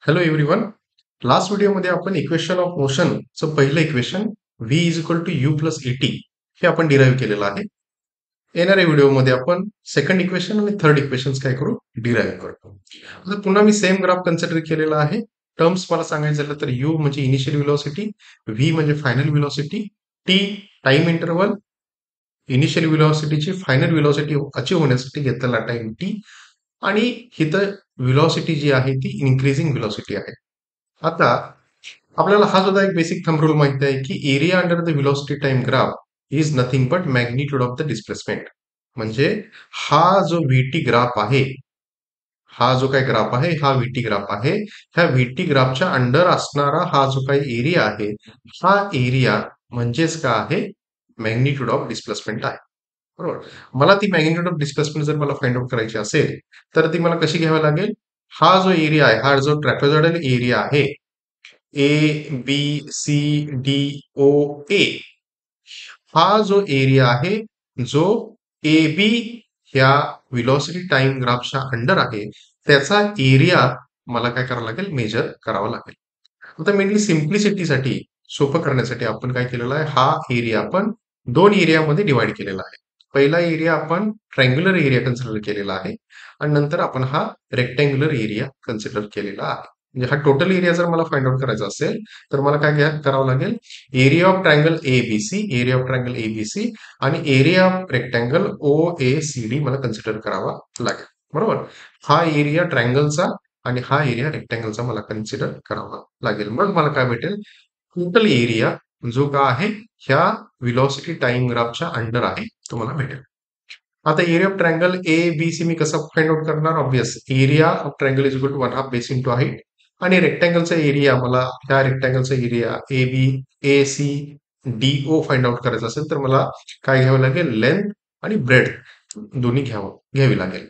Hello everyone. Last व्हिडिओमध्ये आपण equation of मोशनचं पहिलं equation v is equal to u plus a t हे आपण डिराईव्ह केलेलं आहे. येणाऱ्या व्हिडिओमध्ये आपण सेकंड इक्वेशन आणि थर्ड इक्वेशन काय करू डिराईव्ह करतो. आता पुन्हा मी सेम ग्राफ कन्सिडर केलेला आहे. टर्म्स मला सांगायचं झालं तर यू म्हणजे इनिशियल व्हेलॉसिटी, व्ही म्हणजे final velocity, t time interval, initial व्हेलॉसिटीची फायनल व्हेलॉसिटी अचीव्ह होण्यासाठी घेतलेला टाइम टी, आणि इथं व्हेलॉसिटी जी आहे ती इन्क्रीजिंग व्हेलॉसिटी आहे. आता आपल्याला हा सुद्धा एक बेसिक थंब रूल माहिती आहे की area under the velocity time graph is nothing but magnitude of the displacement. म्हणजे हा जो व्हीटी ग्राफ आहे, हा जो काही ग्राफ आहे हा व्हीटी ग्राफ आहे. ह्या व्हीटी ग्राफच्या अंडर असणारा हा जो काही एरिया आहे, हा एरिया म्हणजेच काय आहे, मॅग्निट्यूड ऑफ डिस्प्लेसमेंट आहे. बरोबर. मला ती मॅग्निट्यूड ऑफ डिस्प्लेसमेंट जर मला फाइंड आउट करायची असेल तर ती मला कशी घ्यावी लागेल. हा जो एरिया आहे, हा जो ट्रॅपेझॉइडल एरिया आहे, ए बी सी डी ओ ए, हा जो एरिया आहे जो ए बी ह्या व्हेलॉसिटी टाइम ग्राफच्या अंडर आहे, त्याचा एरिया मला काय करावं लागेल, मेजर करावा लागेल. आता मेनली सिम्प्लिसिटीसाठी, सोपं करण्यासाठी आपण काय केलेलं आहे, हा एरिया आपण दोन एरियामध्ये डिवाइड केलेला आहे. पहिला एरिया आपण ट्रँग्युलर एरिया कन्सिडर केलेला आहे आणि नंतर आपण हा रेक्टँग्युलर एरिया कन्सिडर केलेला आहे. म्हणजे हा टोटल एरिया जर मला फाइंड आउट करायचा असेल तर मला काय करावं लागेल, area of triangle ABC, area of triangle ABC आणि area of rectangle O A C D मला कन्सिडर करावा लागेल. बरोबर. हा एरिया ट्रँगलचा आणि हा एरिया रेक्टँगलचा मला कन्सिडर करावा लागेल. मग मला काय भेटेल, टोटल एरिया जो का आहे ह्या व्हेलॉसिटी टाइम ग्राफच्या अंडर आहे तो मला भेटेल. आता area of triangle A B C मी कसं फाइंड आउट करणार, obvious area of triangle is equal to one half base into height, आणि रेक्टँगलचा एरिया, मला ह्या रेक्टँगलचा area A B A C D O find out करायचा असेल तर मला काय घ्यावं लागेल, लेंथ आणि ब्रेड दोन्ही घ्यावी लागेल.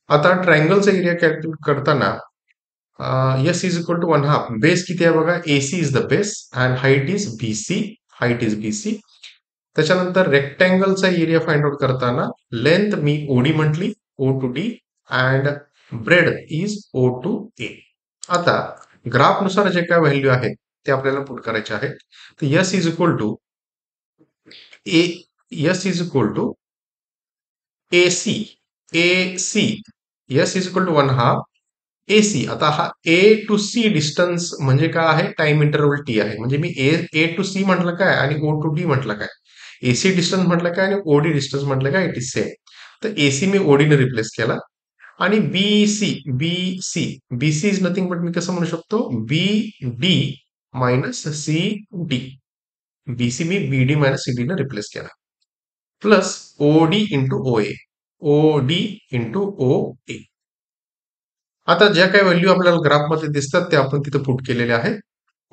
आता ट्रँगलचा एरिया कॅल्क्युलेट करताना S is equal to one half, base किती आहे बघा, AC is the base and height is BC, height is BC. त्याच्यानंतर रेक्टँगलचा एरिया फाइंड आउट करताना लेंथ मी ओडी म्हटली, O to D, and breadth is O to A. आता ग्राफनुसार जे काय व्हॅल्यू आहेत ते आपल्याला पुट करायचे आहेत. तर s is equal to a, s is equal to a c, a c, s is equal to one half a c. आता हा ए टू सी डिस्टन्स म्हणजे काय आहे, टाइम इंटरवल टी आहे. म्हणजे मी ए टू सी म्हटलं काय आणि ओ टू डी म्हटलं काय, एसी डिस्टन्स म्हटलं काय आणि ओडी डिस्टन्स म्हटलं काय, इट इज सेम. तर एसी मी ओडीने रिप्लेस केला आणि बीसी इज नथिंग बट मी कसं म्हणू शकतो, B D minus C D. BC मी बीडी मायनस सी डी ने रिप्लेस केला, plus OD into O A, OD into O A. आता ज्या काही व्हॅल्यू आपल्याला ग्राफमध्ये दिसतात ते आपण तिथे पुट केलेले आहेत.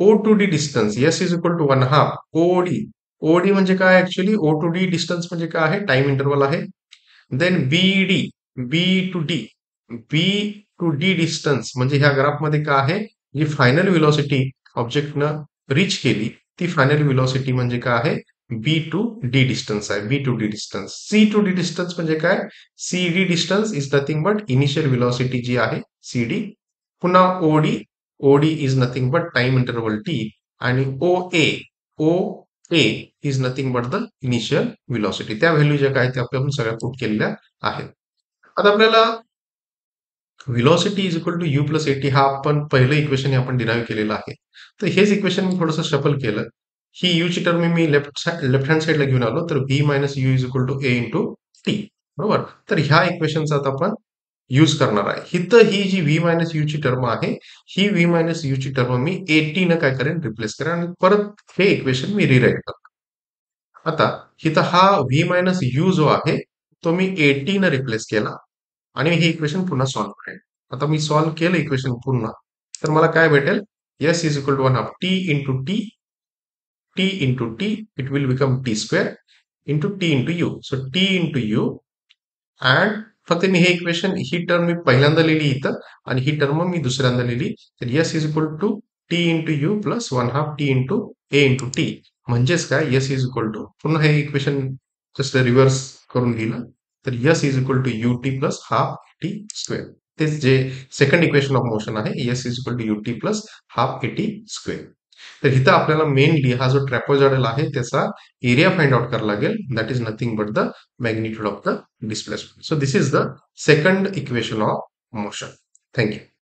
O to D distance s is equal to one half OD. OD म्हणजे काय, actually O to D distance म्हणजे काय आहे, टाइम इंटरवल आहे. Then BD, B to D, B to D distance म्हणजे ह्या ग्राफमध्ये काय आहे, जी फायनल व्हेलॉसिटी ऑब्जेक्टनं रिच केली ती फायनल व्हेलॉसिटी म्हणजे काय आहे, बी टू डी डिस्टन्स आहे, B to D distance. C to D distance म्हणजे काय, C D distance is nothing but initial velocity जी आहे सी डी. पुन्हा OD, OD is nothing but time interval t, आणि O A is nothing but the initial velocity. त्या value ज्या काय त्या आपण सगळ्या पुट केलेल्या आहेत. आता आपल्याला velocity is equal to u plus a t हा आपण पहिलं इक्वेशन आपण डिराईव्ह केलेलं आहे. तर हेच इक्वेशन मी थोडंसं शफल केलं. ही यू ची टर्म मी लेफ्ट हँड साईडला घेऊन आलो, तर v minus u is equal to a into t. बरोबर. तर ह्या इक्वेशनचा आता आपण यूज करणार आहे. हिथं ही जी व्ही मायनस यू ची टर्म आहे, ही व्ही मायनस यू ची टर्म मी एटी न काय करेन, रिप्लेस करेन आणि परत हे इक्वेशन मी रिराईट करतो. आता हिथं हा व्ही मायनस यू जो आहे तो मी एटी न रिप्लेस केला आणि हे इक्वेशन पुन्हा सॉल्व्ह करेन. आता मी सॉल्व्ह केलं इक्वेशन पुन्हा, तर मला काय भेटेल, s is equal to one half t into t, t into t, it will become t square into t into u. So t into u, and फक्त मी हे इक्वेशन, ही टर्म मी पहिल्यांदा लिहिली इथं आणि ही टर्म मी दुसऱ्यांदा लिहिली. तर s is equal to t into u plus one half t into a into t. म्हणजेच काय, एस इज इक्वल टू, पुन्हा हे इक्वेशन जस्ट रिव्हर्स करून लिहिलं, तर s is equal to u t plus half t square. तेच जे second equation of motion आहे, s is equal to u t plus half a t square. तर इथं आपल्याला मेनली हा जो ट्रॅपोजॉइडल आहे त्याचा एरिया फाइंड आउट करावा लागेल. That is nothing but the magnitude of the displacement. So this is the second equation of motion. Thank you.